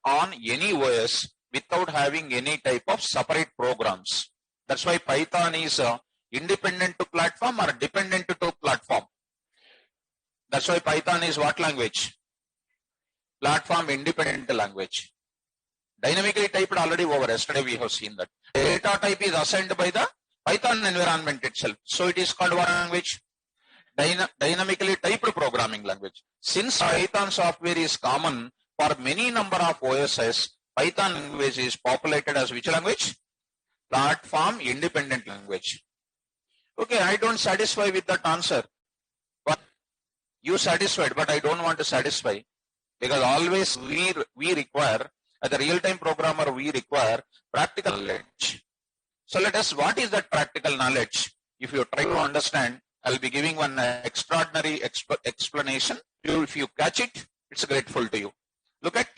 on any OS without having any type of separate programs. That's why Python is independent to platform or dependent to platform. That's why Python is what language? Platform independent language. Dynamically typed already over. Yesterday we have seen that. Data type is assigned by the Python environment itself. So it is called what language? Dynamically typed programming language. Since Python software is common for many number of OSs, Python language is populated as which language? Platform independent language. Okay, I don't satisfy with that answer. But you satisfied, but I don't want to satisfy. Because always we require, as a real-time programmer, we require practical knowledge. So let us, what is that practical knowledge? If you try to understand, I'll be giving one extraordinary explanation. If you catch it, it's grateful to you. Look at,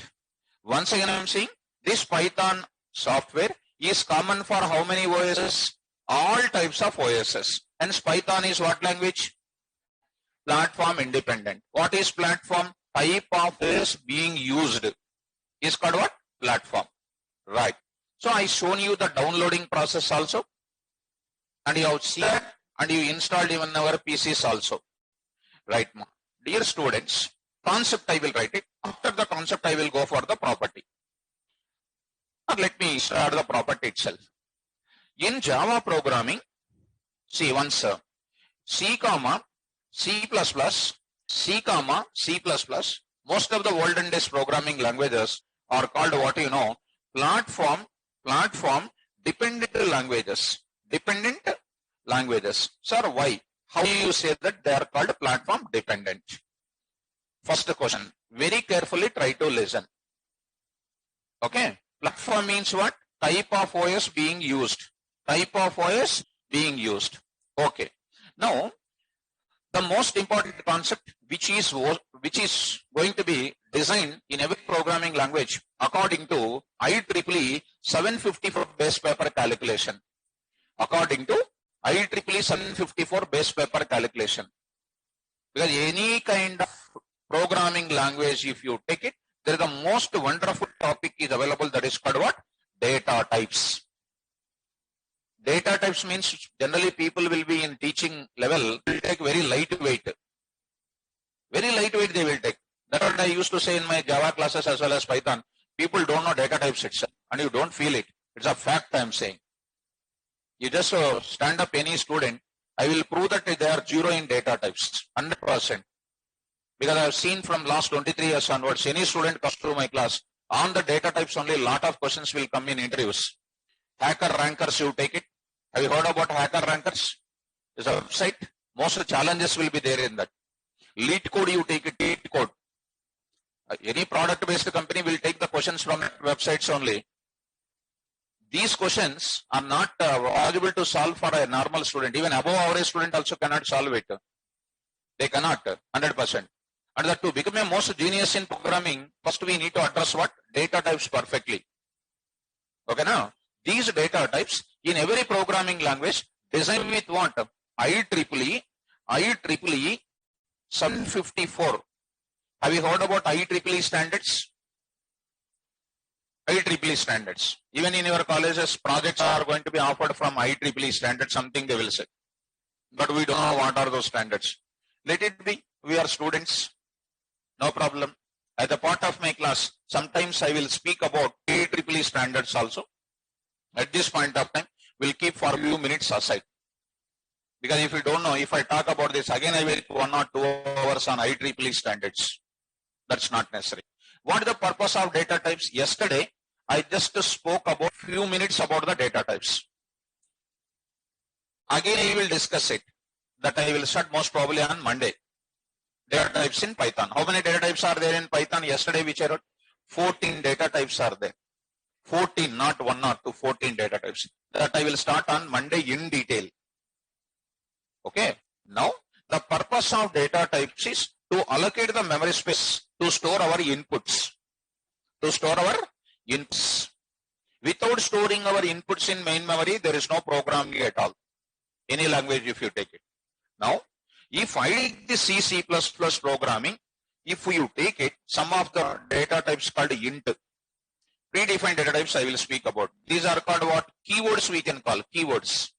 once again I'm saying, this Python software is common for how many OSs? All types of OSs. Hence Python is what language? Platform independent. What is platform? Type of OS being used is called what? Platform. Right. So I shown you the downloading process also. And you have seen that, and you installed even our PCs also. Right. Dear students, concept I will write it. After the concept I will go for the property. Or let me start the property itself. In Java programming, see once C, C++, C, C++, most of the olden days programming languages are called what you know, platform dependent languages. Dependent languages. Sir, why? How do you say that they are called platform dependent? First question, very carefully try to listen. Okay, platform means what? Type of OS being used. Type of OS being used. Okay. Now, the most important concept which is going to be designed in every programming language according to IEEE 754 base paper calculation. According to IEEE 754 base paper calculation. Because any kind of programming language, if you take it, there is the most wonderful topic is available, that is called what? Data types. Data types means generally people will be in teaching level, will take very lightweight. Very lightweight they will take. That's what I used to say in my Java classes as well as Python. People don't know data types itself and you don't feel it. It's a fact I am saying. You just stand up any student, I will prove that they are zero in data types, 100%. Because I have seen from last 23 years onwards, any student comes to my class, on the data types only, lot of questions will come in interviews. Hacker Rankers, you take it. Have you heard about Hacker Rankers? It's a website. Most challenges will be there in that. Lead code, you take it, lead code. Any product-based company will take the questions from websites only. These questions are not possible to solve for a normal student. Even above average student also cannot solve it. They cannot, 100%. And that to become a most genius in programming, first we need to address what? Data types perfectly. Okay, now, these data types in every programming language designed with what? IEEE 754. Have you heard about IEEE standards? IEEE standards. Even in your colleges, projects are going to be offered from IEEE standards, something they will say. But we don't know what are those standards. Let it be. We are students. No problem. At the part of my class, sometimes I will speak about IEEE standards also. At this point of time, we'll keep for a few minutes aside. Because if you don't know, if I talk about this, again I will 1 or 2 hours on IEEE standards. That's not necessary. What is the purpose of data types? Yesterday, I just spoke about few minutes about the data types. Again, I will discuss it. That I will start most probably on Monday. Data types in Python. How many data types are there in Python? Yesterday, which I wrote, 14 data types are there. 14, not 1 or 2, 14 data types. That I will start on Monday in detail. Okay. Now, the purpose of data types is to allocate the memory space to store our inputs. To store our inputs. Without storing our inputs in main memory, there is no programming at all. Any language if you take it. Now, if I take the C++ programming, if you take it, some of the data types called int. Predefined data types I will speak about. These are called what? Keywords we can call, keywords.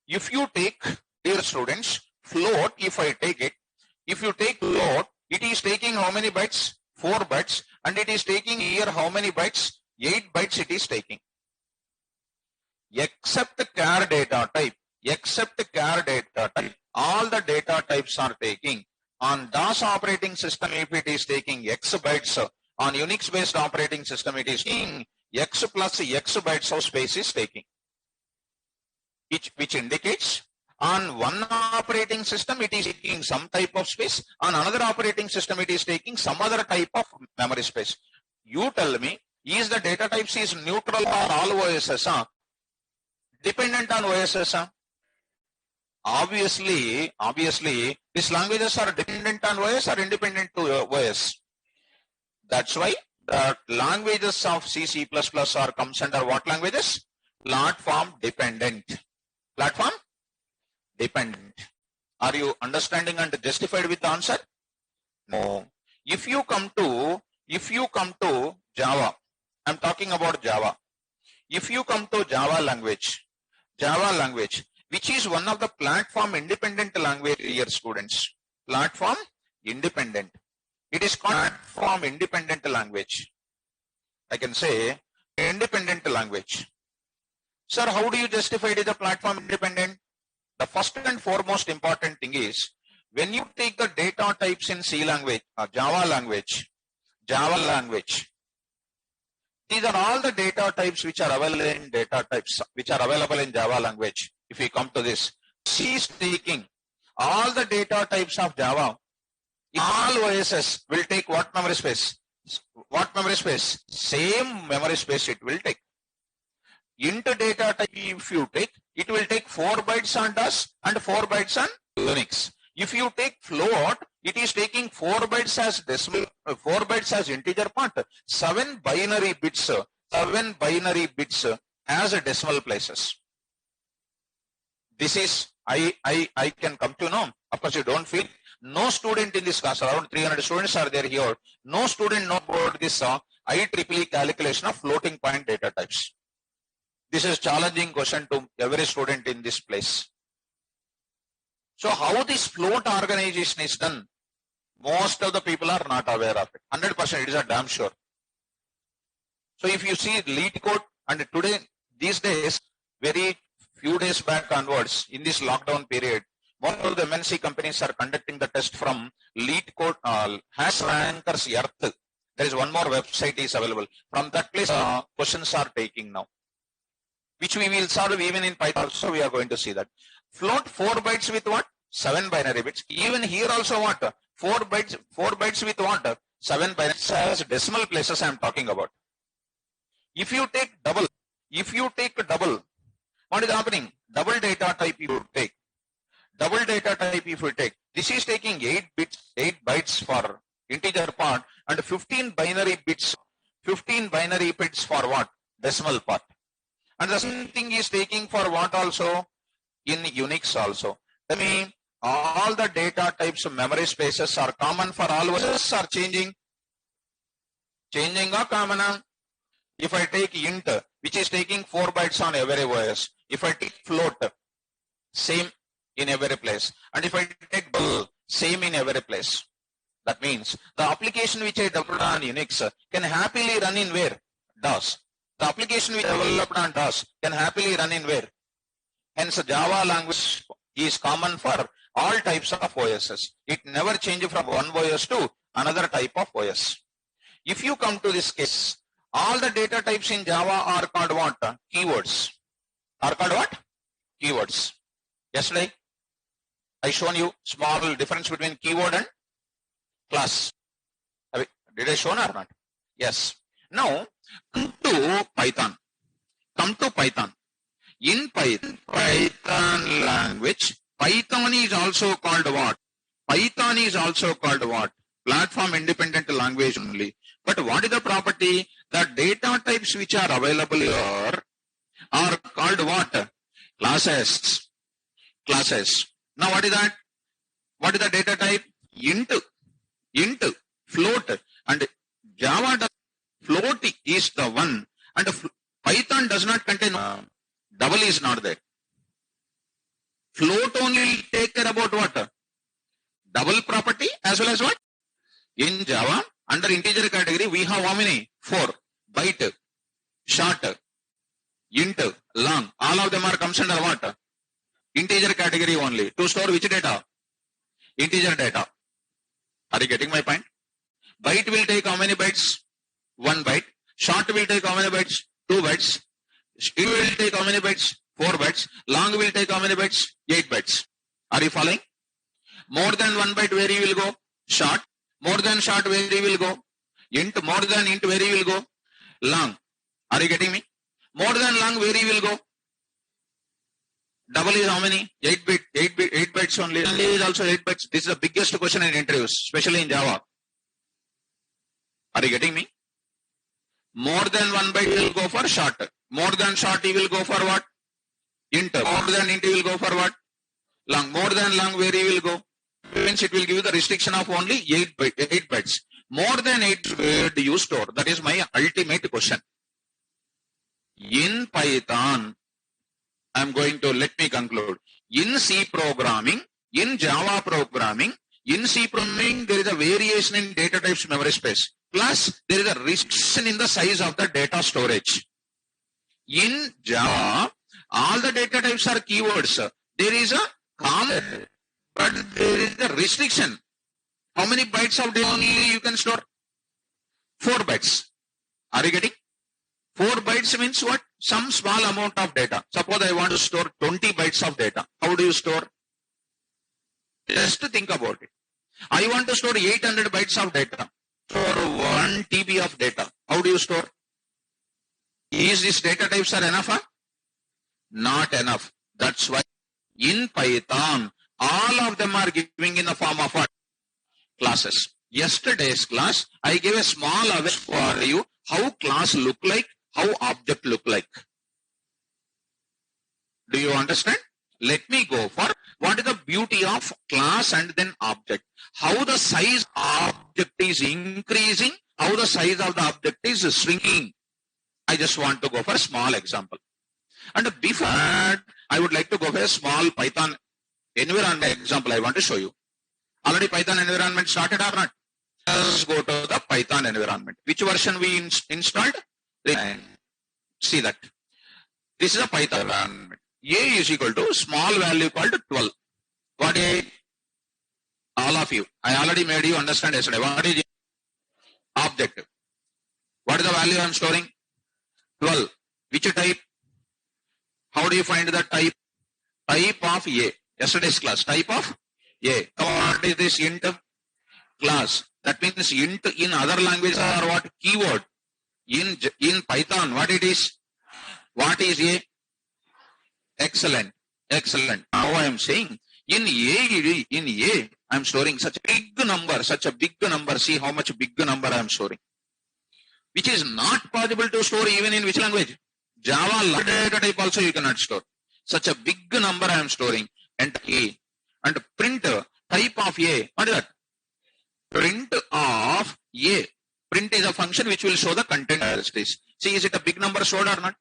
If you take, dear students, float, if I take it, if you take float, it is taking how many bytes? 4 bytes. And it is taking here how many bytes? 8 bytes it is taking. Except char data type, all the data types are taking. On DOS operating system, if it is taking X bytes, on Unix based operating system, it is taking X plus X bytes of space is taking. Which indicates on one operating system, it is taking some type of space. On another operating system, it is taking some other type of memory space. You tell me, is the data types is neutral or all OSS? Dependent on OSS? Obviously, these languages are dependent on OS or independent to OS. That's why the languages of C, C++ are comes under what languages? Platform dependent. Platform dependent. Are you understanding and justified with the answer? No. If you come to Java, I'm talking about Java. If you come to Java language, which is one of the platform independent language here, students. Platform independent. It is called platform independent language. I can say independent language. Sir, how do you justify it as a platform independent? The first and foremost important thing is, when you take the data types in C language, Java language, these are all the data types which are available in Java language. If we come to this, C is taking all the data types of Java. All OSS will take what memory space? Same memory space it will take. Int data type, if you take, it will take 4 bytes on DOS and 4 bytes on Unix. If you take float, it is taking 4 bytes as decimal, 4 bytes as integer part, 7 binary bits as a decimal places. This is, I can come to know. Of course, you don't feel. No student in this class, around 300 students are there here. No student know about this IEEE calculation of floating point data types. This is challenging question to every student in this place. So how this float organization is done, most of the people are not aware of it. 100% it is a damn sure. So if you see LeetCode, and today, these days, very few days back onwards, in this lockdown period, most of the MNC companies are conducting the test from LeetCode, HashRankers Earth. There is one more website is available. From that place, questions are taking now, which we will solve even in Python. Also, we are going to see that. Float 4 bytes with what? 7 binary bits. Even here also what? 4 bytes with what? 7 binary as decimal places I am talking about. If you take double, what is happening? Double data type you take. This is taking 8 bytes for integer part and 15 binary bits for what? Decimal part. And the same thing is taking for what also? In Unix also. That means all the data types of memory spaces are common for all OS are changing. Changing or common? If I take int, which is taking 4 bytes on every OS. If I take float, same in every place. And if I take double, same in every place. That means the application which I developed on Unix can happily run in where? DOS. The application which I developed on DOS can happily run in where? Hence, Java language is common for all types of OSs. It never changes from one OS to another type of OS. If you come to this case, all the data types in Java are called what? Keywords. Are called what? Keywords. Yesterday, I shown you small difference between keyword and class. Did I show or not? Yes. Now, come to Python. In Python language, Python is also called what? Platform independent language only. But what is the property? The data types which are available here are called what? Classes. Now what is that? What is the data type? Int, float, and Java Float is the one, and Python does not contain double is not there. Float only take care about what? Double property as well as what? In Java, under integer category, we have how many? 4. Byte, short, int, long. All of them are comes under what? Integer category only. To store which data? Integer data. Are you getting my point? Byte will take how many bytes? 1 byte. Short will take how many bytes? 2 bytes. String will take how many bytes? 4 bytes. Long will take how many bytes? 8 bytes. Are you following? More than 1 byte, where you will go? Short. More than short, where you will go? Int. More than int, where you will go? Long. Are you getting me? More than long, where you will go? Double is how many? 8 bytes only. Only is also 8 bytes. This is the biggest question in interviews, especially in Java. Are you getting me? More than 1 byte you will go for short. More than short you will go for what? Int. More than int you will go for what? Long. More than long, where you will go? Means it will give you the restriction of only 8 bytes. More than 8, where do you store? That is my ultimate question. In Python, I am going to let me conclude. In C programming, in Java programming, in C programming, there is a variation in data types memory space. Plus, there is a restriction in the size of the data storage. In Java, all the data types are keywords. There is a common, but there is a restriction. How many bytes of data only you can store? 4 bytes. Are you getting? 4 bytes means what? Some small amount of data. Suppose I want to store 20 bytes of data. How do you store? Just to think about it. I want to store 800 bytes of data. Store 1 TB of data. How do you store? Is this data types are enough? Huh? Not enough. That's why in Python, all of them are giving in the form of what? Classes. Yesterday's class, I gave a small awareness for you how class look like, how object look like. Do you understand? Let me go for what is the beauty of class and then object. How the size of object is increasing, how the size of the object is shrinking. I just want to go for a small example. And before that, I would like to go for a small Python environment example I want to show you. Already Python environment started or not? Let's go to the Python environment. Which version we installed? See that. This is a Python environment. A is equal to small value called 12. What is all of you? I already made you understand yesterday. What is object? What is the value I am storing? 12. Which type? How do you find the type? Type of A. Yesterday's class. Type of A. What is this int? Class. That means int in other languages are what? Keyword. In Python, what it is? What is A? Excellent. Excellent. Now I am saying in A, I am storing such a big number, See how much big number I am storing. Which is not possible to store even in which language? Java data type also you cannot store. Such a big number I am storing. And A. And print type of A. What is that? Print of A. Print is a function which will show the content as it is. See, is it a big number stored or not?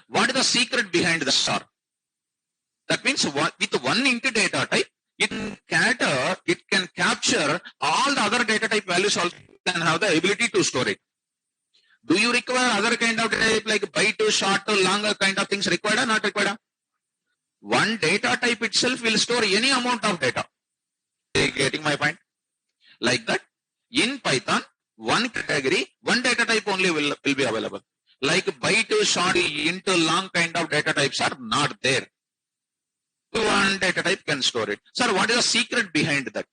What is the secret behind the star? That means with one int data type, it can capture all the other data type values also and have the ability to store it. Do you require other kind of data type like byte, short, long kind of things required or not required? One data type itself will store any amount of data. Are you getting my point? Like that, in Python, one category, one data type only will be available. Like byte, short, int, long kind of data types are not there. One data type can store it. Sir, what is the secret behind that?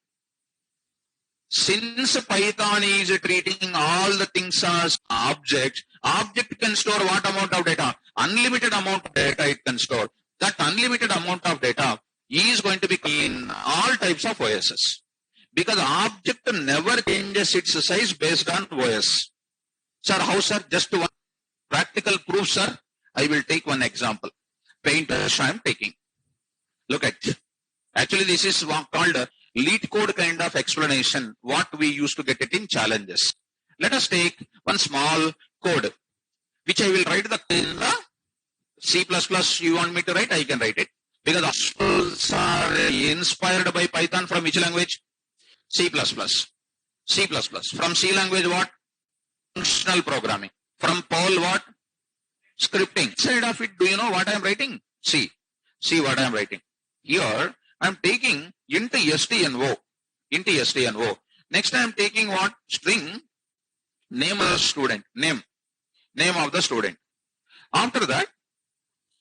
Since Python is treating all the things as objects, object can store what amount of data? Unlimited amount of data it can store. That unlimited amount of data is going to be in all types of OSs. Because object never changes its size based on OS. Sir, how sir? Just one practical proof, sir. I will take one example. Paintbrush I am taking. Look at. Actually, this is called a lead code kind of explanation. What we used to get it in challenges. Let us take one small code, which I will write in the C++. You want me to write? I can write it. Because all are inspired by Python from which language? C++. C++. From C language what? Functional programming. From Perl what? Scripting. Instead of it, do you know what I am writing? See what I am writing. Here I am taking into stno. Next I am taking what? String name of the student. Name of the student. After that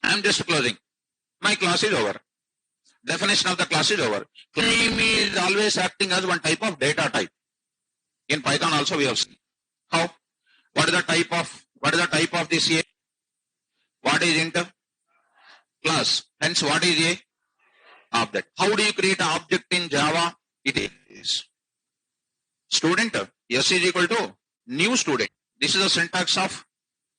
I am just closing. My class is over. Definition of the class is over. Claim is always acting as one type of data type. In Python also we have seen. How? What is the type of this A? What is int? Class. Hence what is A? Object. How do you create an object in Java? It is student. S is equal to new student. This is the syntax of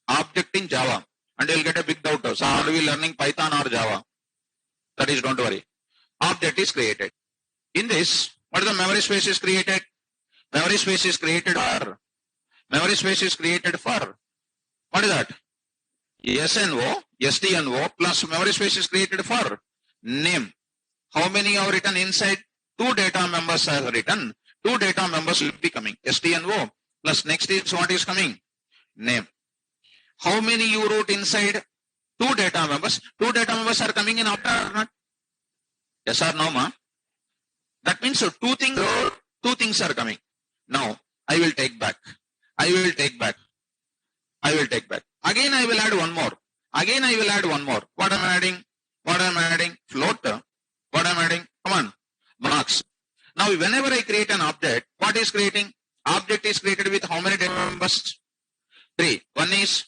object in Java. And you will get a big doubt. So are we learning Python or Java? That is, don't worry. Object is created. In this, what is the memory space is created? Memory space is created for. What is that? stno plus memory space is created for name. How many are written inside? 2 data members are written. 2 data members will be coming. stno plus next is what is coming? Name. How many you wrote inside? 2 data members. 2 data members are coming in after or not? Yes or no, ma? That means so 2 things are coming. Now I will take back. Again I will add one more. What am I adding? Float. What am I adding? Come on. Marks. Now whenever I create an object, what is creating? Object is created with how many data members? 3. One is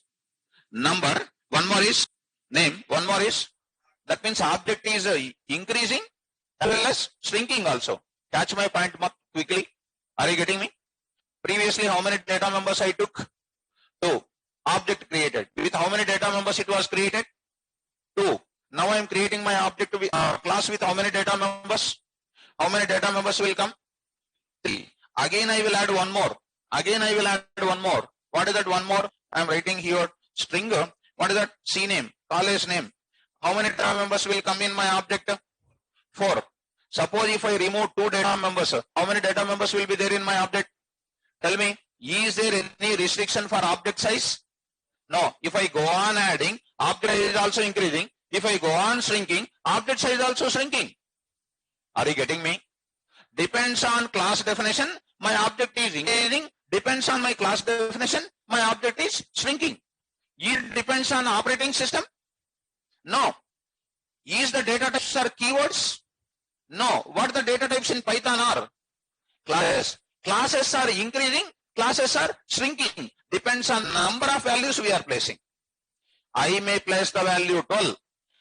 number. One more is name. One more is. That means object is increasing as well as shrinking also. Catch my point quickly. Are you getting me? Previously how many data members I took? 2. Object created. With how many data members it was created? 2. Now I am creating my object with class with how many data members? How many data members will come? 3. Again I will add one more. What is that one more? I am writing here string. What is that? C name. College name. How many data members will come in my object? 4. Suppose if I remove 2 data members, how many data members will be there in my object? Tell me, is there any restriction for object size? No. If I go on adding, object size is also increasing. If I go on shrinking, object size is also shrinking. Are you getting me? Depends on class definition, my object is increasing. Depends on my class definition, my object is shrinking. It depends on operating system? No. Is the data types are keywords? No. What the data types in Python are? Classes. Classes are increasing, classes are shrinking. Depends on number of values we are placing. I may place the value 12.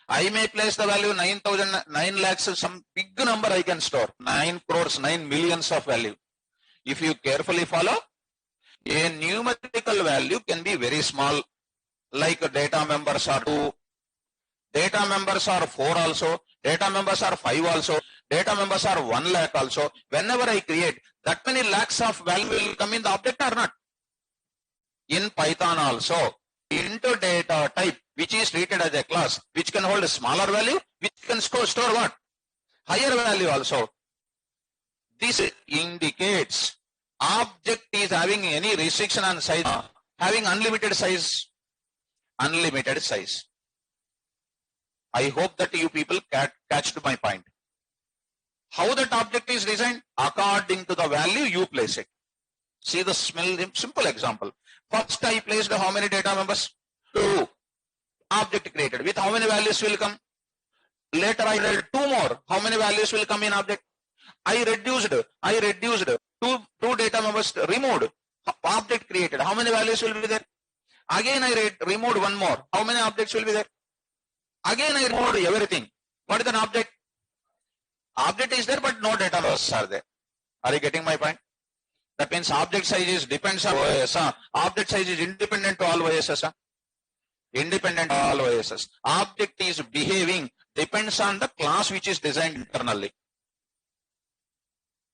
I may place the value 9,000, 9 lakhs, some big number I can store. 9 crores, 9 millions of value. If you carefully follow, a numerical value can be very small, like data members are 2, data members are 4 also, data members are 5 also, data members are 1 lakh also. Whenever I create, that many lakhs of value will come in the object or not? In Python also, into data type, which is treated as a class, which can hold a smaller value, which can store what? Higher value also. This indicates object is having any restriction on size, having unlimited size. I hope that you people catched my point. How that object is designed? According to the value you place it. See the simple example. First I placed how many data members? 2. Object created. With how many values will come? Later I added 2 more. How many values will come in object? I reduced 2 data members, removed. Object created. How many values will be there? Again I removed 1 more. How many objects will be there? Again I removed everything. What is an object? Object is there but no data members are there. Are you getting my point? That means object size is depends on OS. Object size is independent to all OSs. Independent to all OSs. Object is behaving depends on the class which is designed internally.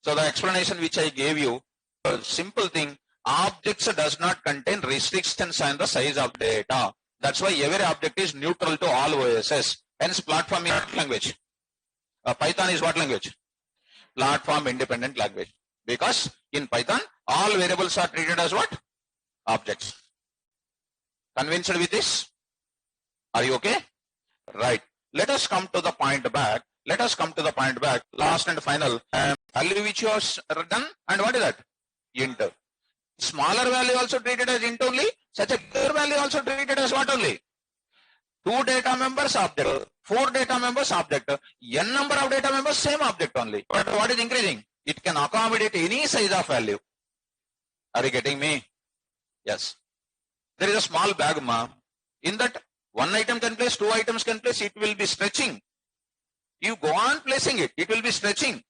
So the explanation which I gave you, a simple thing, objects does not contain restrictions on the size of data. That's why every object is neutral to all OSs. Hence, platform is what language? Python is what language? Platform independent language. Because in Python, all variables are treated as what? Objects. Convinced with this? Are you okay? Right. Let us come to the point back. Let us come to the point back. Last and final. Value which you have done. And what is that? Int. Smaller value also treated as int only. Such a bigger value also treated as what only? 2 data members object. 4 data members object. N number of data members same object only. But what is increasing? It can accommodate any size of value. Are you getting me? Yes. There is a small bag, ma. In that, 1 item can place, 2 items can place, it will be stretching. You go on placing it, it will be stretching.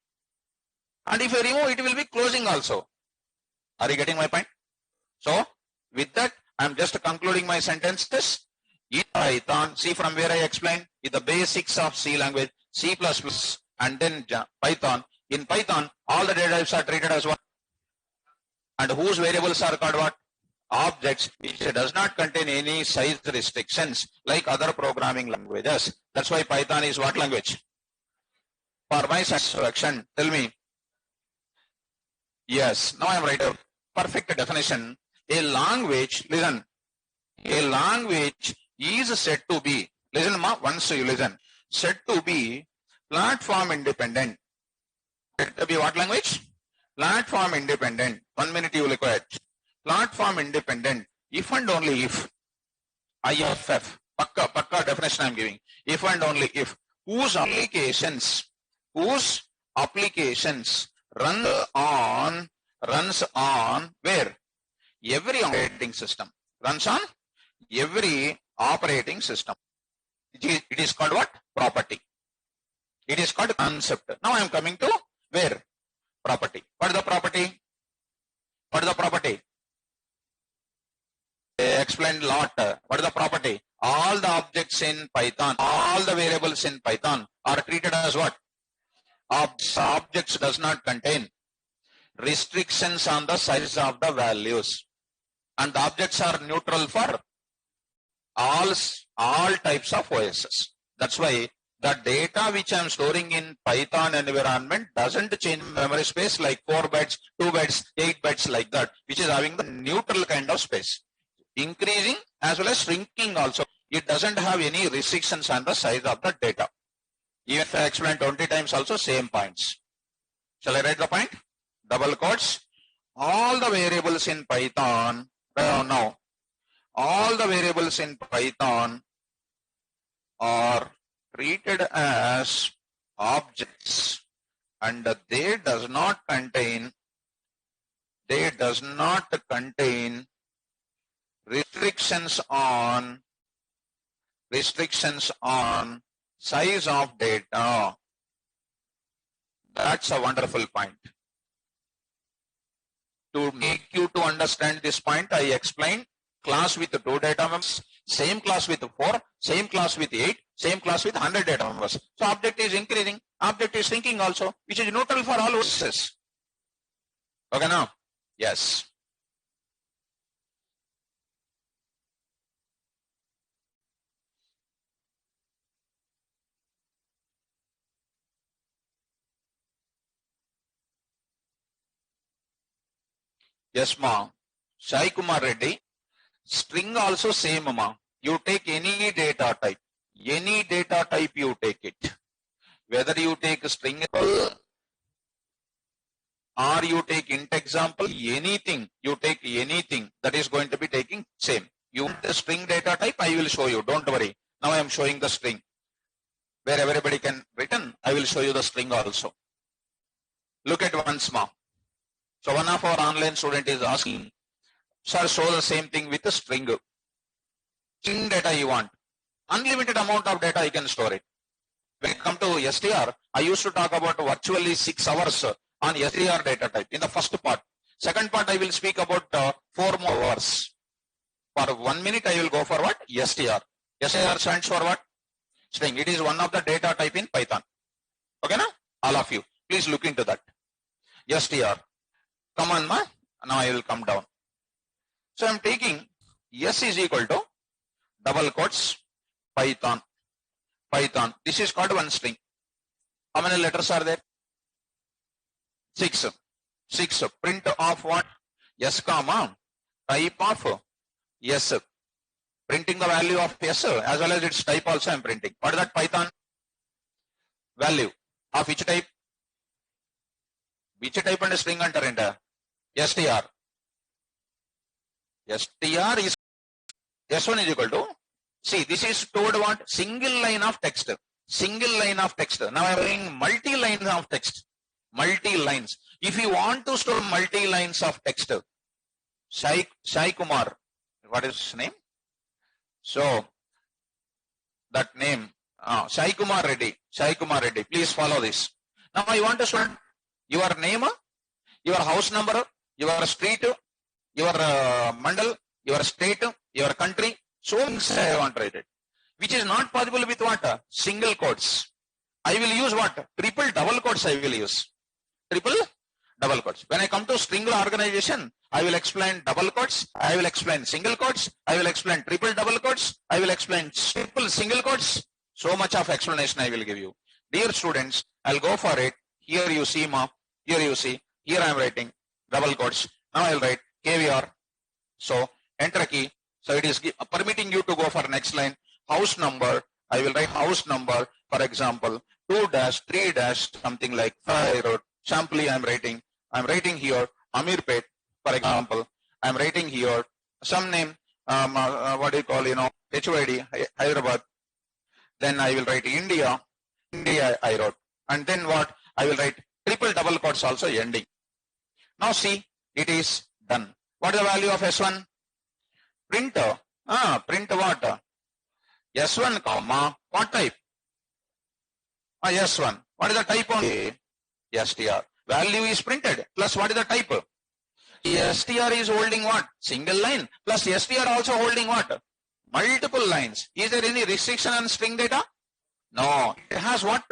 And if you remove, it will be closing also. Are you getting my point? So, with that, I am just concluding my sentences. In Python, see from where I explained, is the basics of C language, C++, and then Python. In Python, all the data types are treated as what? And whose variables are called what? Objects, which does not contain any size restrictions like other programming languages. That's why Python is what language? For my satisfaction, tell me. Yes, now I am right. Perfect definition. A language, listen, a language is said to be, listen ma, once you listen, said to be platform independent. Said to be what language? Platform independent. 1 minute you will require. Platform independent, if and only if, IFF, pakka definition I am giving, if and only if, whose applications runs on where? Every operating system. Runs on every operating system. It is called what? Property. It is called concept. Now I am coming to where? Property. What is the property? What is the property? I explained a lot. What is the property? All the objects in Python, all the variables in Python are treated as what? Objects does not contain restrictions on the size of the values. And the objects are neutral for all types of OSs. That's why the data which I am storing in Python environment doesn't change memory space like 4 bytes, 2 bytes, 8 bytes like that, which is having the neutral kind of space. Increasing as well as shrinking also. It doesn't have any restrictions on the size of the data. Even if I explain 20 times also same points. Shall I write the point? Double quotes. All the variables in Python, now, all the variables in Python are treated as objects and they does not contain restrictions on size of data. That's a wonderful point. To make you to understand this point, I explained class with 2 data members, same class with 4, same class with 8, same class with 100 data members. So object is increasing, object is shrinking also, which is neutral for all OSs. Okay now? Yes. Yes, ma. Sai Kumar Reddy. String also same, ma. You take any data type you take it. Whether you take a string or you take int example, anything, you take anything, that is going to be taking same. You want the string data type, I will show you, don't worry. Now I am showing the string. Where everybody can written, I will show you the string also. Look at once, ma. So one of our online student is asking, sir, show the same thing with a string. String data you want. Unlimited amount of data you can store it. When it comes to STR, I used to talk about virtually 6 hours on STR data type in the first part. Second part, I will speak about 4 more hours. For 1 minute, I will go for what? STR. STR stands for what? String. It is one of the data type in Python. Okay, now? All of you, please look into that. STR. Come on, ma. Now I will come down. So I'm taking S is equal to double quotes Python. Python. This is called one string. How many letters are there? 6. 6. Print of what? S comma type of S. Printing the value of S as well as its type also I'm printing. What is that Python? Value of which type? Which type and string antarenda? str. Str is S1 is equal to, see, this is stored what? Single line of text. Single line of text. Now I am bringing multi lines of text. Multi lines. If you want to store multi lines of text, Sai Kumar, what is his name? So that name, Sai Kumar Reddy. Sai Kumar Reddy. Please follow this. Now I want to store your name, your house number, your street, your mandal, your state, your country. So I want to write it. Which is not possible with what? Single quotes. I will use what? Triple double quotes I will use. Triple double quotes. When I come to string organization, I will explain double quotes, I will explain single quotes, I will explain triple double quotes, I will explain triple single quotes. So much of explanation I will give you. Dear students, I'll go for it. Here you see, here you see, here I am writing double quotes. Now I'll write KVR. So enter key. So it is permitting you to go for next line. House number. I will write house number. For example, 2-3- something like 5 road. Simply I'm writing here Amirpet. For example, I'm writing here some name. What do you call? HOID Hyderabad. Then I will write India. I wrote. And then what? I will write triple double quotes also ending. Now see, it is done. What is the value of S1? Print. Print what? S1 comma. What type? S1. What is the type only? STR. Value is printed. Plus what is the type? STR is holding what? Single line. Plus STR also holding what? Multiple lines. Is there any restriction on string data? No. It has what?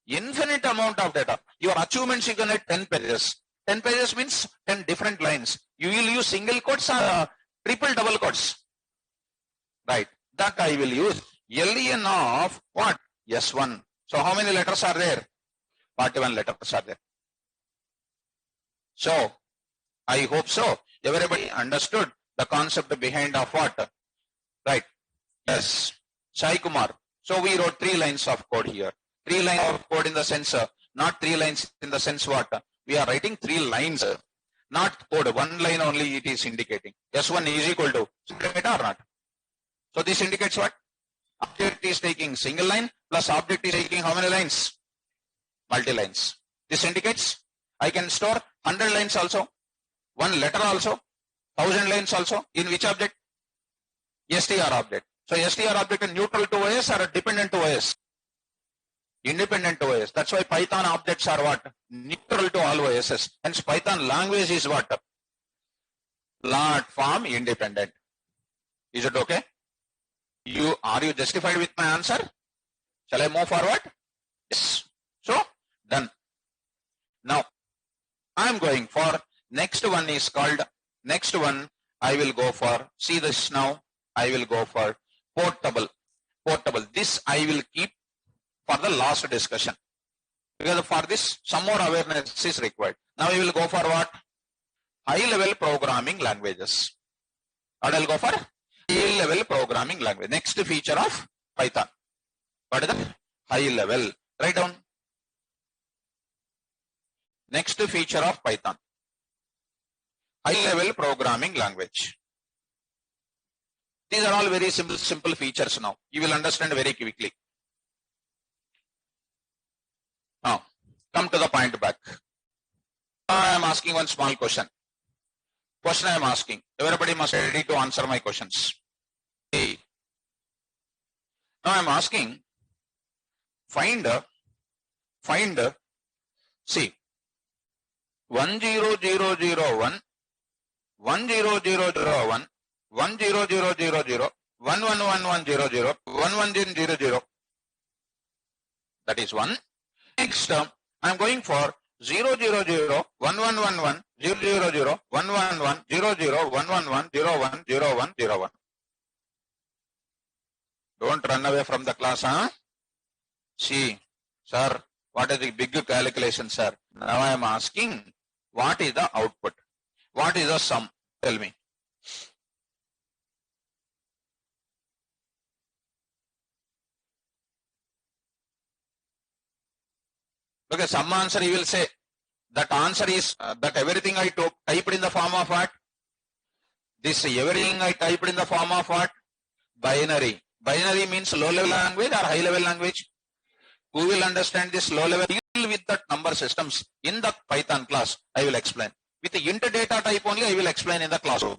Infinite amount of data. Your achievements you can get 10 pages. 10 pages means 10 different lines. You will use single quotes or triple double quotes. Right. That I will use. LEN of what? S1. So how many letters are there? 41 letters are there. So I hope so. Everybody understood the concept behind of what? Right. Yes. Sai Kumar. So we wrote 3 lines of code here. 3 lines of code in the sense, not 3 lines in the sense what? We are writing 3 lines, not code. 1 line only it is indicating. S1 is equal to data or not? So this indicates what? Object is taking single line plus object is taking how many lines? Multi lines. This indicates I can store 100 lines also, 1 letter also, 1000 lines also. In which object? STR object. So STR object is neutral to OS or dependent to OS? Independent to OS. That's why Python objects are what? Neutral to all OSs. Hence Python language is what? Platform independent. Is it okay? Are you justified with my answer? Shall I move forward? Yes. So done. Now I am going for next one is called, next one I will go for, see this now, I will go for portable. Portable. This I will keep for the last discussion. Because for this some more awareness is required. Now we will go for what? High level programming languages. What I will go for? High level programming language. Next feature of Python. What is that? High level. Write down. Next feature of Python. High level programming language. These are all very simple features now. You will understand very quickly. Now, come to the point back. I am asking one small question. Question I am asking. Everybody must be ready to answer my questions. Now I am asking, find, see, 10001, 10001, 10000, 111100, 1100. That is one. Next, I am going for 0 0 0 1 1 1 1 0 0 0 1 1 1 0 0 1 1 1 0 1 0 1 0 1. Don't run away from the class, huh? See, sir, what is the big calculation, sir? Now I am asking, what is the output? What is the sum? Tell me. Okay, some answer you will say. That answer is that everything I typed in the form of what? This everything I typed in the form of what? Binary. Binary means low level language or high level language? Who will understand this low level? Deal with that number systems in the Python class. I will explain. With the int data type only I will explain in the classroom.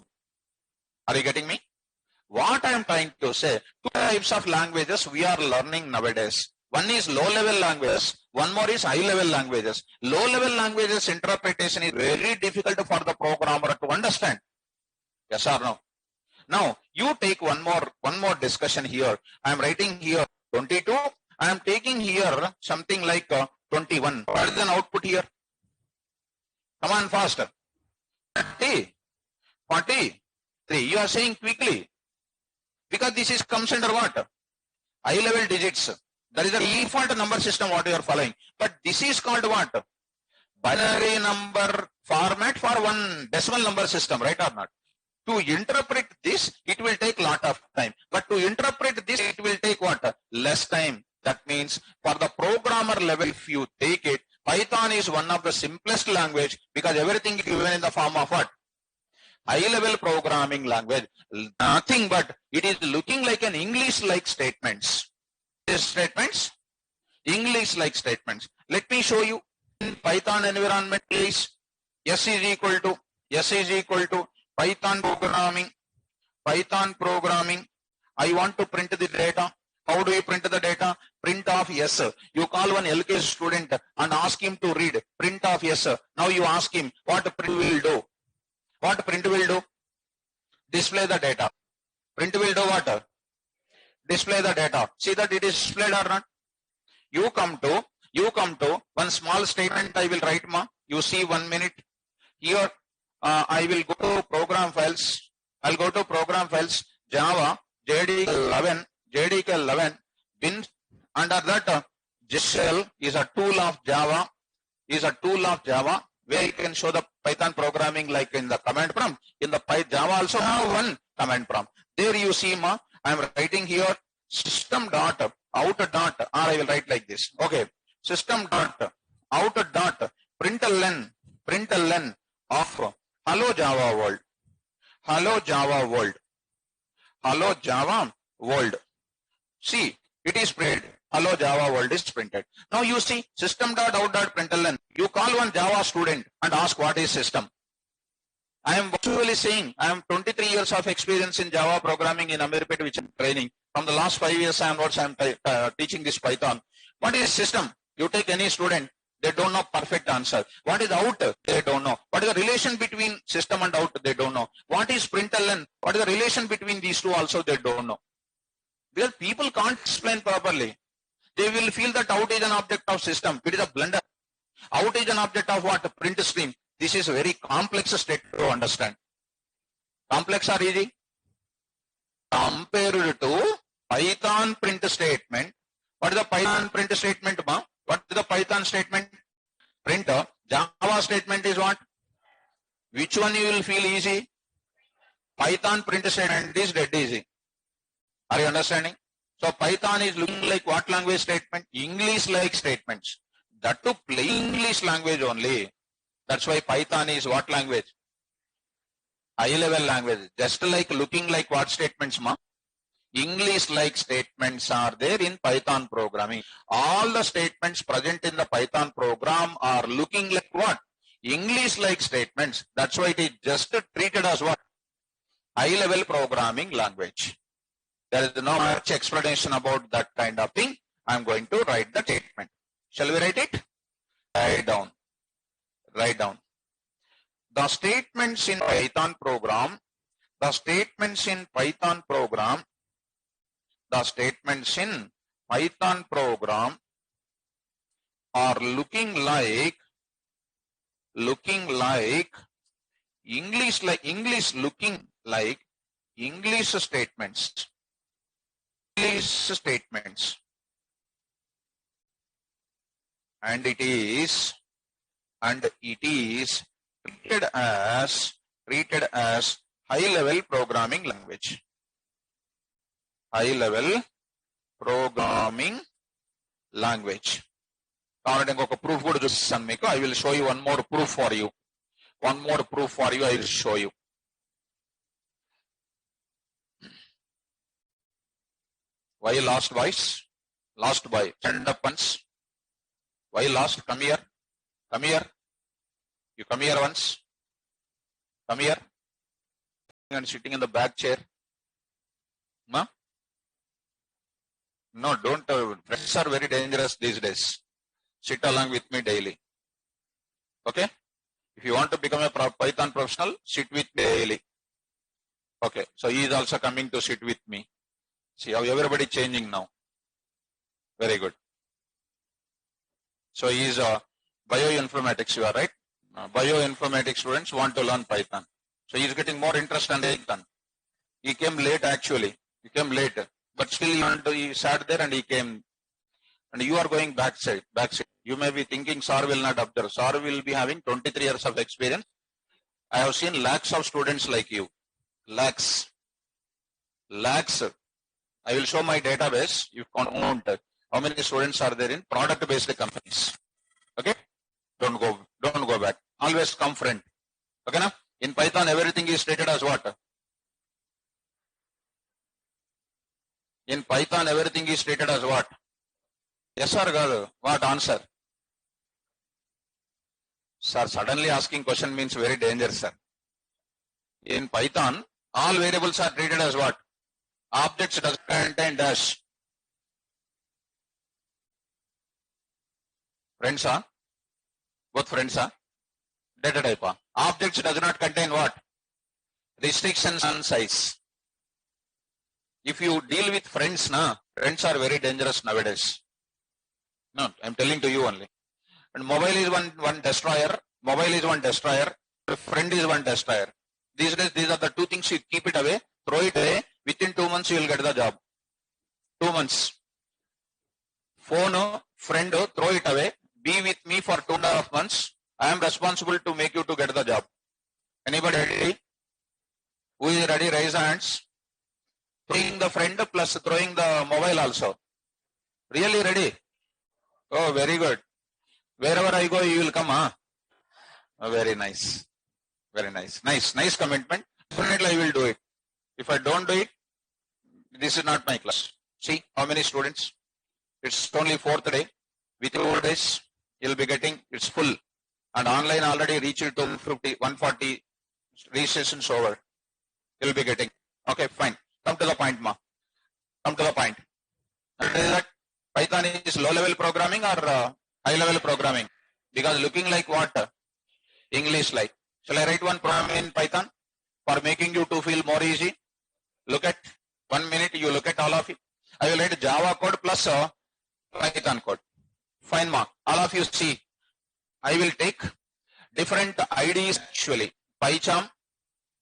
Are you getting me? What I am trying to say, two types of languages we are learning nowadays. One is low level languages, one more is high level languages. Low level languages interpretation is very difficult for the programmer to understand. Yes or no? Now you take one more discussion here. I am writing here 22. I am taking here something like 21. What is an output here? Come on faster. 40, 43. You are saying quickly. Because this is comes under what? High level digits. That is the default number system what you are following. But this is called what? Binary number format for one decimal number system, right or not? To interpret this, it will take lot of time. But to interpret this, it will take what? Less time. That means for the programmer level, if you take it, Python is one of the simplest language because everything is given in the form of what? High level programming language. Nothing but it is looking like an English-like statements. Statements? English-like statements. Let me show you in Python environment, please. S is equal to Python programming. I want to print the data. How do you print the data? Print of yes. You call one LKG student and ask him to read print of yes. Now you ask him what print will do. What print will do? Display the data. Print will do what? Display the data. See that it is displayed or not? You come to one small statement I will write ma. You see 1 minute. Here I will go to program files. I'll go to program files. Java JDK 11 bin. Under that shell is a tool of Java. Where you can show the Python programming like in the command prompt. In the Java also have one command prompt. There you see ma. I am writing here system dot out dot, or I will write like this. Okay, system dot out dot println of hello Java world. See, it is printed. Hello Java world is printed. Now you see system dot out dot println. You call one Java student and ask what is system. I am virtually saying I am 23 years of experience in Java programming in Amirpet, which I am training. From the last 5 years I am teaching this Python. What is system? You take any student, they don't know perfect answer. What is out? They don't know. What is the relation between system and out? They don't know. What is println? What is the relation between these two also? They don't know. Because people can't explain properly. They will feel that out is an object of system. It is a blunder. Out is an object of what? Print stream. This is a very complex state to understand. Complex or easy? Compared to Python print statement. What is the Python print statement, ma? What is the Python statement? Printer. Java statement is what? Which one you will feel easy? Python print statement is dead easy. Are you understanding? So Python is looking like what language statement? English-like statements. That to plain English language only. That's why Python is what language? High level language. Just like looking like what statements, ma? English-like statements are there in Python programming. All the statements present in the Python program are looking like what? English-like statements. That's why it is just treated as what? High level programming language. There is no much explanation about that kind of thing. I'm going to write the statement. Shall we write it? Write down. The statements in Python program are looking like looking like English looking like English statements. English statements. And it is treated as high level programming language. High level programming language. I will show you one more proof for you. I will show you. Why last voice? Last boy. Stand up once. Why last? Come here. Come here. You come here once. Come here. And sitting in the back chair. No? No, don't. Friends are very dangerous these days. Sit along with me daily. Okay? If you want to become a Python professional, sit with me daily. Okay. So he is also coming to sit with me. See how everybody changing now. Very good. So he is bioinformatics, you are right? Bioinformatics students want to learn Python. So he is getting more interest in Python. He came late actually. He came late. But still he sat there and he came. And you are going backside. You may be thinking Sir will not observe. Sir will be having 23 years of experience. I have seen lakhs of students like you. Lakhs. I will show my database. You count how many students are there in product-based companies. Okay? Don't go back. Always come front. Okay na? In Python, everything is stated as what? In Python, everything is stated as what? Yes or no? What answer? Sir, suddenly asking question means very dangerous, sir. In Python, all variables are treated as what? Objects does contain dash. Friends are? Both friends are? Data type. Objects does not contain what? Restrictions on size. If you deal with friends, friends are very dangerous nowadays. No, I'm telling to you only. And mobile is one destroyer. Friend is one destroyer. These days, these are the two things. You keep it away, throw it away. Within 2 months, you will get the job. 2 months. Phone, friend, throw it away. Be with me for 2.5 months. I am responsible to make you to get the job. Anybody ready? Who is ready? Raise hands. Throwing the friend plus throwing the mobile also. Really ready? Oh, very good. Wherever I go, you will come, huh? Oh, very nice. Very nice. Nice commitment. Definitely I will do it. If I don't do it, this is not my class. See how many students? It's only 4th day. Within 4 days, you'll be getting, it's full. And online already reached to 140 registrations over. You'll be getting. Okay, fine. Come to the point, ma. Come to the point. That Python is low-level programming or high-level programming? Because looking like what? English like. Shall I write one program in Python for making you to feel more easy? Look at 1 minute. You look at all of it. I will write Java code plus Python code. Fine, ma. All of you see. I will take different IDs actually. PyCharm,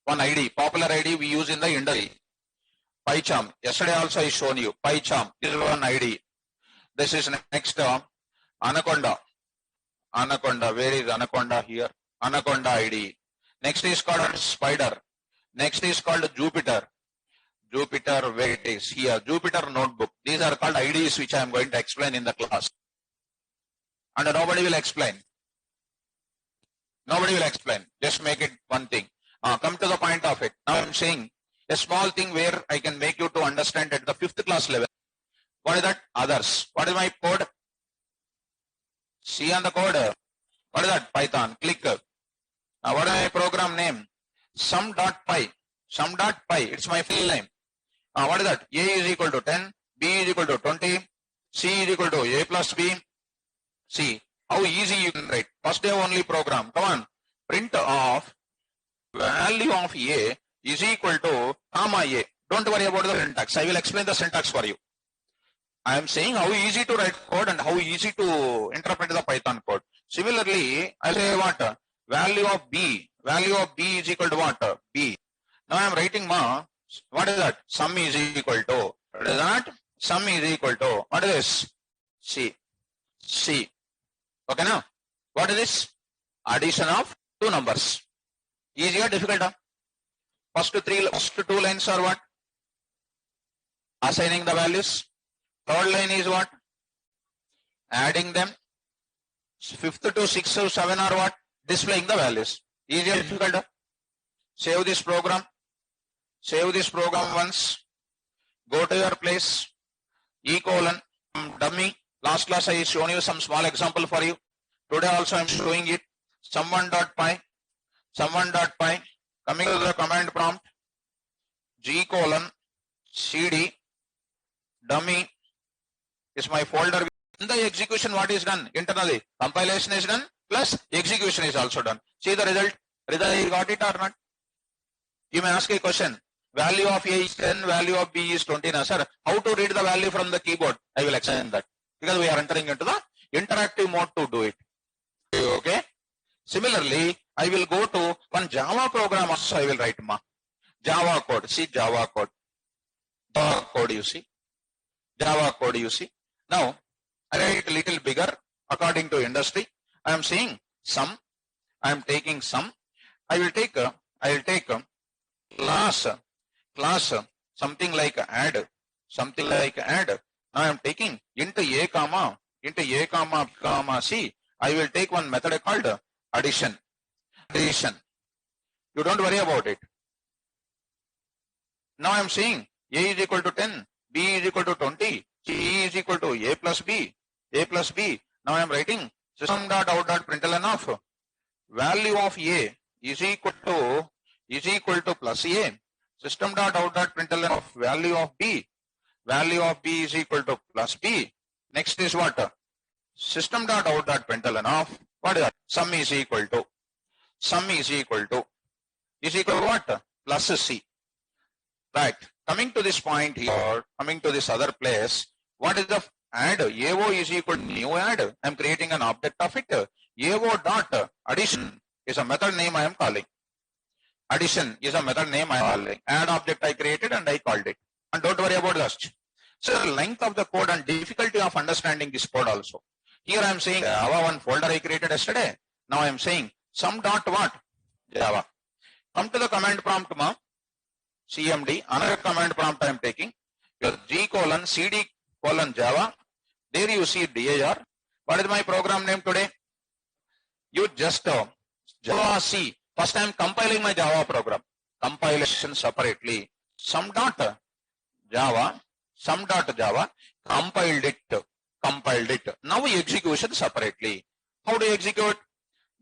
one ID, popular ID we use in the industry. PyCharm. Yesterday also I shown you. PyCharm is one ID. This is next Anaconda. Anaconda. Where is Anaconda here? Anaconda ID. Next is called Spider. Next is called Jupyter. Jupyter, where it is here. Jupyter Notebook. These are called IDs which I am going to explain in the class. And nobody will explain. Nobody will explain. Just make it one thing. Come to the point of it. Now I am saying a small thing where I can make you to understand at the 5th class level. What is that? Others. What is my code? See on the code. What is that? Python. Click. Now what is my program name? Sum.py. Sum.py. It's my file name. What is that? A is equal to 10. B is equal to 20. C is equal to A plus B. See how easy you can write. First day only program. Come on. Print of value of A is equal to comma A. Don't worry about the syntax. I will explain the syntax for you. I am saying how easy to write code and how easy to interpret the Python code. Similarly, I say what? value of B is equal to what? B. Now I am writing what is that? Sum is equal to, what is that? Sum is equal to, what is this? C. Okay now? What is this? Addition of two numbers. Easy or difficult? First two lines are what? Assigning the values. Third line is what? Adding them. Fifth to sixth to seven are what? Displaying the values. Easy or difficult? Save this program. Save this program once. Go to your place. Dummy. Last class I shown you some small example for you. Today also I am showing it. Sum1.py. Coming to the command prompt. G:/cd. Dummy is my folder. In the execution, what is done internally? Compilation is done plus execution is also done. See the result. You got it or not? You may ask a question. Value of A is 10, value of B is 20. Now, sir, how to read the value from the keyboard? I will explain that. Because we are entering into the interactive mode to do it. Okay. Similarly, I will go to one Java program also I will write Java code. See Java code. Java code you see. Java code you see. Now, I write a little bigger according to industry. I am saying sum. I am taking sum. I will take class something like add. Now I am taking into A comma C. I will take one method called addition. You don't worry about it. Now I am saying A is equal to 10, B is equal to 20, C is equal to A plus B. Now I am writing system.out.println of value of A is equal to plus A. System.out.println of value of B is equal to plus B. Next is what? System.out.println of what is that? Sum is equal to what? Plus C. Right. Coming to this point here, coming to this other place, what is the add? AO is equal to new add. I am creating an object of it. AO dot addition is a method name I am calling. Addition is a method name I am calling. Add object I created and I called it. And don't worry about this. So the length of the code and difficulty of understanding this code also. Here I am saying Java one folder I created yesterday. Now I am saying sum dot what? Java. Come to the command prompt CMD. Another command prompt I am taking. Your G:/cd:/Java. There you see DAR. What is my program name today? You just Java C. First I am compiling my Java program. Compilation separately. Sum.java. Compiled it. Now execution separately. How do you execute?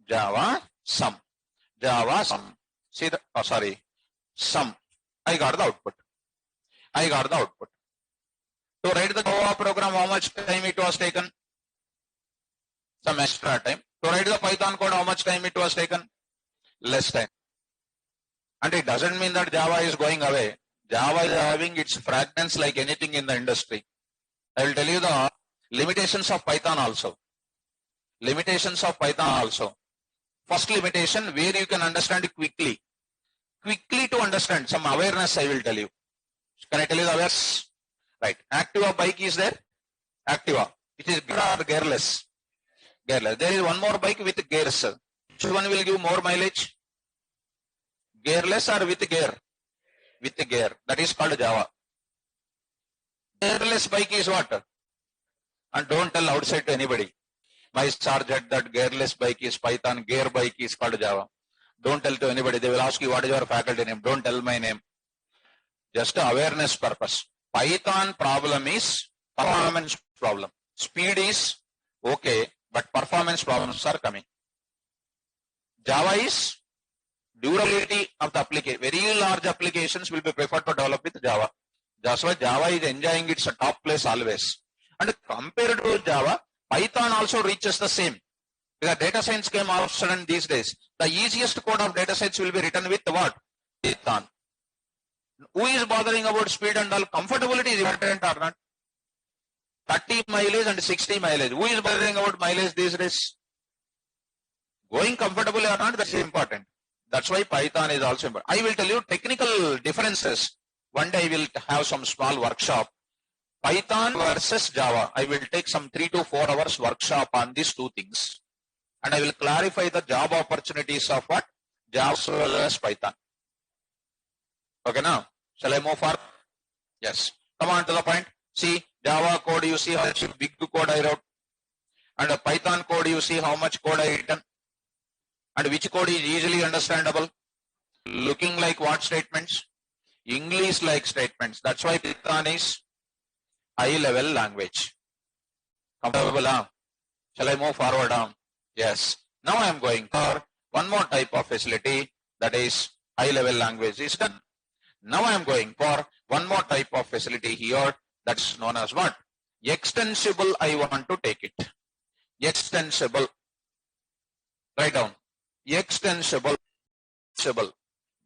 Java sum. See the sum. I got the output. To write the Java program, how much time it was taken? Some extra time. To write the Python code, how much time it was taken? Less time. And it doesn't mean that Java is going away. Java is having its fragments like anything in the industry. I will tell you the limitations of Python also. First limitation, where you can understand it quickly. Quickly to understand, some awareness I will tell you. Can I tell you the awareness? Right. Activa bike is there. Activa. It is gear or gearless. There is one more bike with gears. Which one will give more mileage? Gearless or with gear? With gear. That is called Java. Gearless bike is what? And don't tell outside to anybody. My sergeant, that gearless bike is Python, gear bike is called Java. Don't tell to anybody. They will ask you what is your faculty name. Don't tell my name. Just awareness purpose. Python problem is performance problem. Speed is okay, but performance problems are coming. Java is durability of the application. Very large applications will be preferred to develop with Java. That's why Java is enjoying its top place always. And compared to Java, Python also reaches the same. Because data science came out sudden these days. The easiest code of data science will be written with what? Python. Who is bothering about speed and all? Comfortability is important or not? 30 mileage and 60 mileage. Who is bothering about mileage these days? Going comfortable or not, that's important. That's why Python is also important. I will tell you technical differences. One day I will have some small workshop. Python versus Java. I will take some 3 to 4 hours workshop on these two things. And I will clarify the job opportunities of what? Java as well as Python. Okay now? Shall I move forward? Yes. Come on to the point. See, Java code, you see how much big code I wrote. And a Python code, you see how much code I written. And which code is easily understandable. Looking like what statements? English like statements. That's why Python is high level language. Comfortable? Shall I move forward? Yes. Now I am going for one more type of facility, that is high level language is done. Now I am going for one more type of facility here, that's known as what? Extensible. I want to take it. Extensible. Write down. Extensible.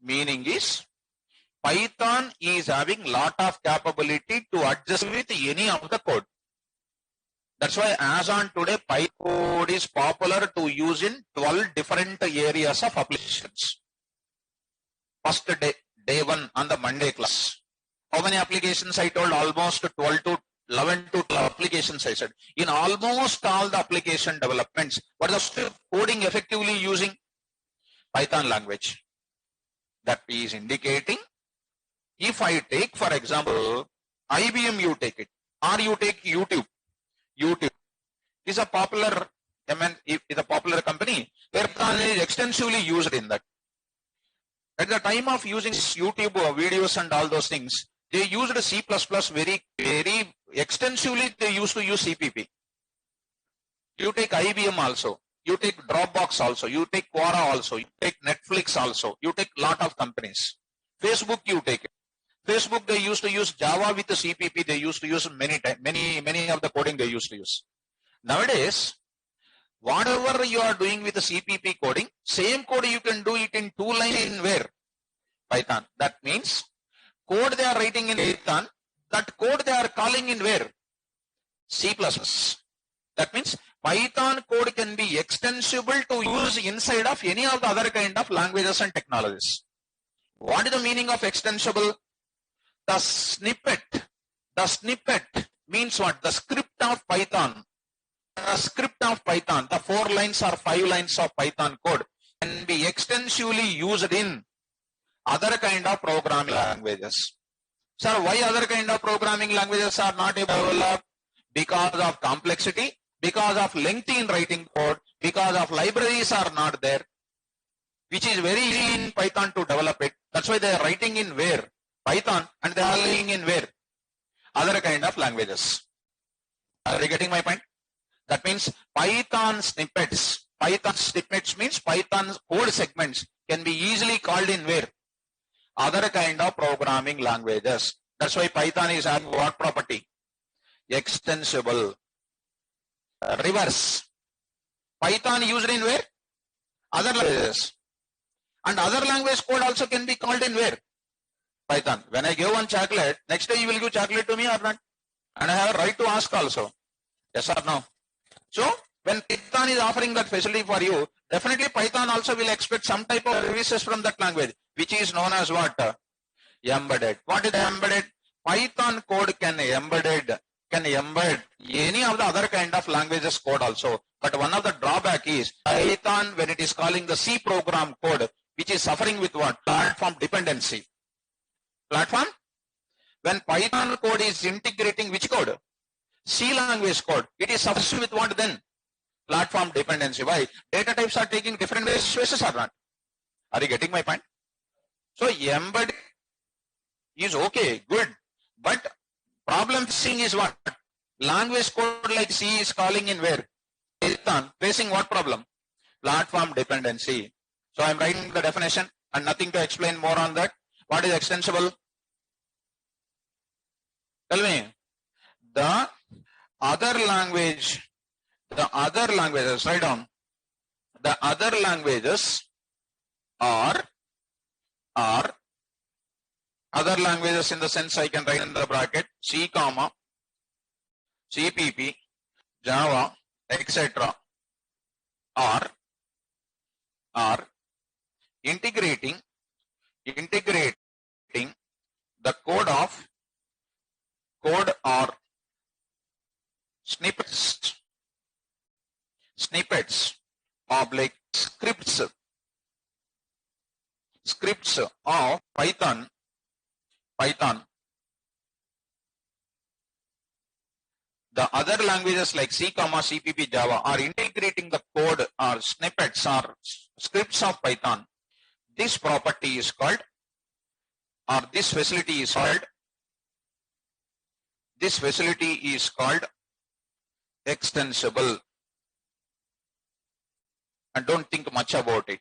Meaning is Python is having lot of capability to adjust with any of the code. That's why as on today, Python code is popular to use in 12 different areas of applications. First day one on the Monday class. How many applications I told? Almost 12 to 11 to 12 applications I said. In almost all the application developments, what is the coding effectively using? Python language. That is indicating, if I take for example, IBM you take it, or you take YouTube. YouTube is a popular company where Python is extensively used in that. At the time of using YouTube videos and all those things, they used C++ very extensively. They used to use CPP. You take IBM also, you take Dropbox also, you take Quora also, you take Netflix also, you take lot of companies. Facebook you take it. Facebook they used to use Java with the CPP. They used to use many of the coding they used to use. Nowadays, whatever you are doing with the CPP coding, same code you can do it in 2 lines in where? Python. That means code they are writing in Python, that code they are calling in where? C++. That means Python code can be extensible to use inside of any of the other kind of languages and technologies. What is the meaning of extensible? The snippet means what? The script of Python. The script of Python, the 4 lines or 5 lines of Python code can be extensively used in other kind of programming languages. Sir, why other kind of programming languages are not developed? Because of complexity, because of lengthy in writing code, because of libraries are not there, which is very easy in Python to develop it. That's why they are writing in where? Python, and they are writing in where? Other kind of languages. Are you getting my point? That means Python snippets means Python code segments can be easily called in where? Other kind of programming languages. That's why Python is having what property? Extensible. Reverse. Python used in where? Other languages. And other language code also can be called in where? Python. When I give one chocolate, next day you will give chocolate to me or not? And I have a right to ask also. Yes or no? So, when Python is offering that facility for you, definitely Python also will expect some type of services from that language, which is known as what? Embedded. What is embedded? Python code can embed any of the other kind of languages code also. But one of the drawback is Python, when it is calling the C program code, which is suffering with what? Platform dependency. Platform? When Python code is integrating which code? C language code. It is suffering with what then? Platform dependency. Why? Data types are taking different spaces or not? Are you getting my point? So embed is okay, good. But problem facing is what? Language code like C is calling in where? Python. Facing what problem? Platform dependency. So I'm writing the definition and nothing to explain more on that. What is extensible? Tell me. The other languages, write down. The other languages are other languages in the sense I can write in the bracket C, CPP, Java, etc. are are integrating the code or snippets of like scripts of Python. The other languages like C, CPP, Java are integrating the code or snippets or scripts of Python. This property is called, or this facility is called extensible. And don't think much about it.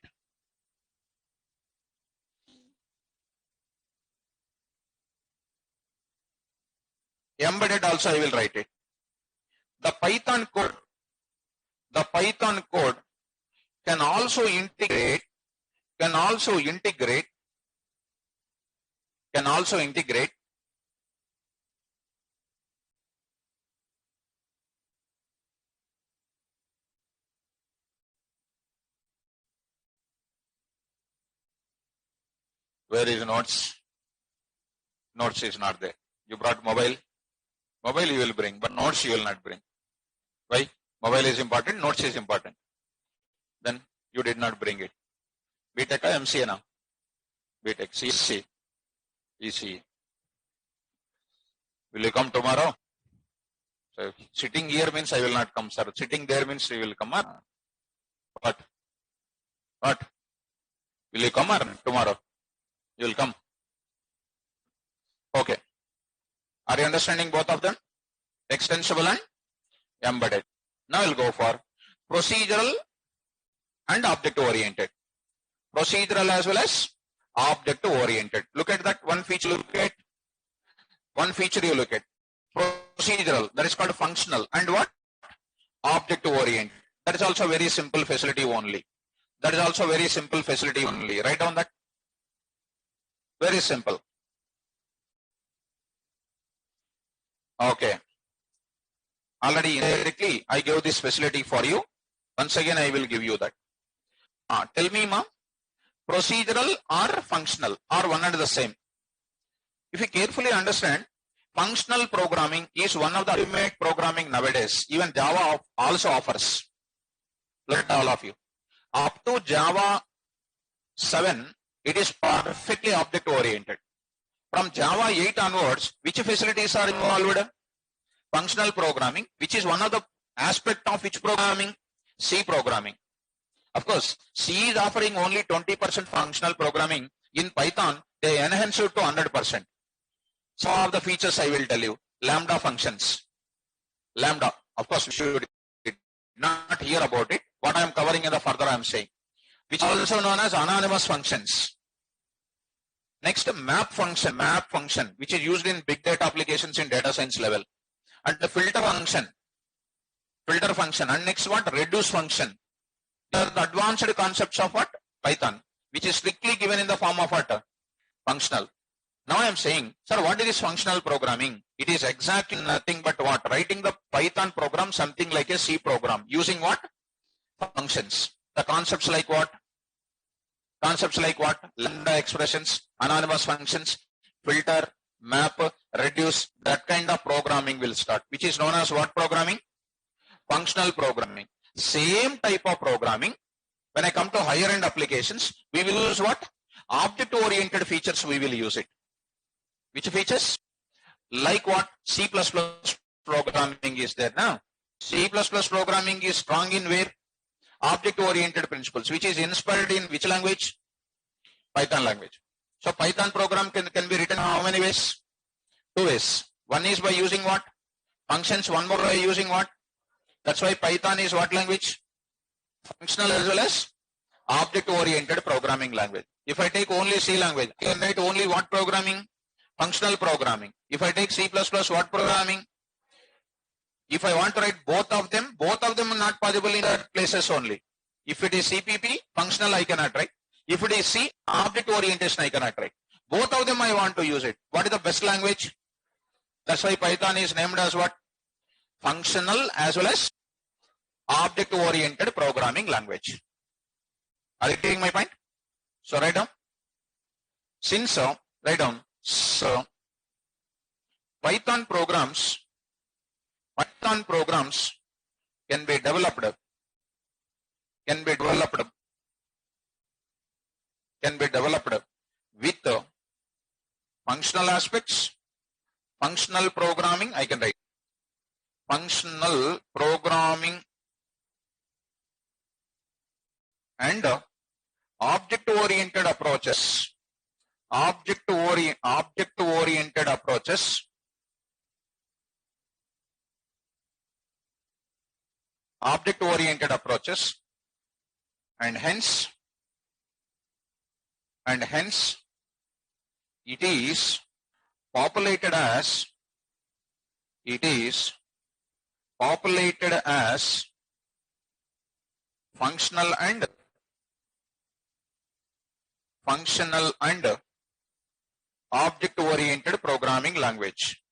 Embedded also I will write it. The Python code can also integrate where is notes? Notes is not there. You brought mobile you will bring, but notes you will not bring. Why? Mobile is important, notes is important. Then you did not bring it. BTech or MCA now? BTech, CSC, ECE. Will you come tomorrow? So sitting here means I will not come, sir. Sitting there means you will come. What? Will you come or tomorrow? You will come. Okay. Are you understanding both of them? Extensible and embedded. Now we'll go for procedural and object oriented. Procedural as well as object oriented. Look at that one feature. One feature you look at. Procedural, that is called functional. And what? Object oriented. That is also very simple facility only. Write down that. Very simple. Okay. Already indirectly I gave this facility for you. Once again I will give you that. Tell me, ma'am, procedural or functional or one and the same? If you carefully understand, functional programming is one of the ultimate programming nowadays. Even Java also offers. Look at all of you. Up to Java 7, it is perfectly object oriented. From Java 8 onwards, which facilities are involved? Functional programming, which is one of the aspect of which programming? C programming. Of course, C is offering only 20% functional programming. In Python, they enhance it to 100%. Some of the features I will tell you. Lambda functions. Lambda, of course, you should not hear about it. What I am covering in the further I am saying. Which is also known as anonymous functions. Next, map function, which is used in big data applications in data science level. And the filter function. And next what? Reduce function. These are the advanced concepts of what? Python, which is strictly given in the form of what? Functional. Now I am saying, sir, what is functional programming? It is exactly nothing but what? Writing the Python program, something like a C program. Using what? Functions. The concepts like what? Lambda expressions, anonymous functions, filter, map, reduce, that kind of programming will start, which is known as what programming? Functional programming. Same type of programming. When I come to higher end applications, we will use what? Object oriented features we will use it. Which features? Like what? C++ programming is there now. C++ programming is strong in where? Object-oriented principles, which is inspired in which language? Python language. So Python program can be written how many ways? 2 ways. One is by using what? Functions. One more by using what? That's why Python is what language? Functional as well as object-oriented programming language. If I take only C language, I can write only what programming? Functional programming. If I take C++, what programming? If I want to write both of them are not possible in that places only. If it is CPP, functional I cannot write. If it is C, object orientation I cannot write. Both of them I want to use it. What is the best language? That's why Python is named as what? Functional as well as object oriented programming language. Are you getting my point? So write down. Since write down. So Python programs can be developed with functional aspects, functional programming. I can write functional programming and object-oriented approaches. Object-oriented approaches. Object-oriented approaches, and hence it is populated as functional and object-oriented programming language.